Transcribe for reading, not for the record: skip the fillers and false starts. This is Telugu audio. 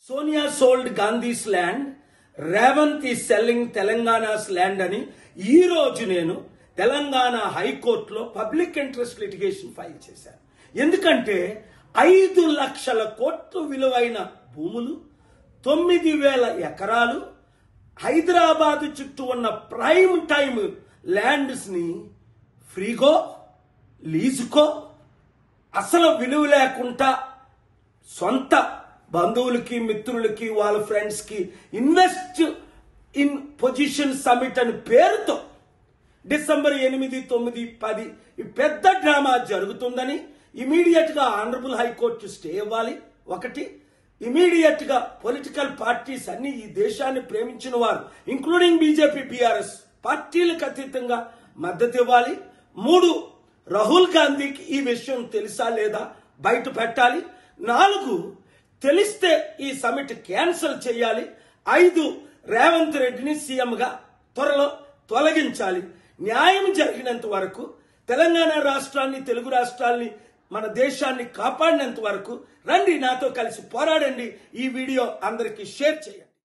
Sonia sold Gandhi's land, Ravant is selling Telangana's land అని ఈ రోజు నేను తెలంగాణ హైకోర్టులో పబ్లిక్ ఇంట్రెస్ట్ లిటిగేషన్ ఫైల్ చేశాను. ఎందుకంటే 5 లక్షల కోట్ల విలువైన భూములు 9,000 ఎకరాలు హైదరాబాద్ చుట్టూ ఉన్న ప్రైమ్ టైమ్ ల్యాండ్స్ ని ఫ్రీగో లీజుకో అసలు విలువ లేకుండా సొంత బంధువులకి మిత్రులకి వాళ్ళ ఫ్రెండ్స్ కి ఇన్వెస్ట్ ఇన్ పొజిషన్ సమిట్ అని పేరుతో డిసెంబర్ 8, 9, 10 ఈ పెద్ద డ్రామా జరుగుతుందని ఇమీడియట్ గా ఆనరబుల్ హైకోర్టు స్టే ఇవ్వాలి. ఒకటి, ఇమీడియట్ గా పొలిటికల్ పార్టీస్ అన్ని ఈ దేశాన్ని ప్రేమించిన వారు ఇంక్లూడింగ్ బీజేపీ బీఆర్ఎస్ పార్టీలకు అతీతంగా మద్దతు ఇవ్వాలి. 3, రాహుల్ గాంధీకి ఈ విషయం తెలుసా లేదా బయట పెట్టాలి. 4, తెలిస్తే ఈ సమిట్ క్యాన్సిల్ చేయాలి. 5, రేవంత్ రెడ్డిని సీఎం గా త్వరలో తొలగించాలి. న్యాయం జరిగినంత వరకు తెలంగాణ రాష్ట్రాన్ని తెలుగు రాష్ట్రాల్ని మన దేశాన్ని కాపాడినంత వరకు రండి నాతో కలిసి పోరాడండి. ఈ వీడియో అందరికీ షేర్ చేయండి.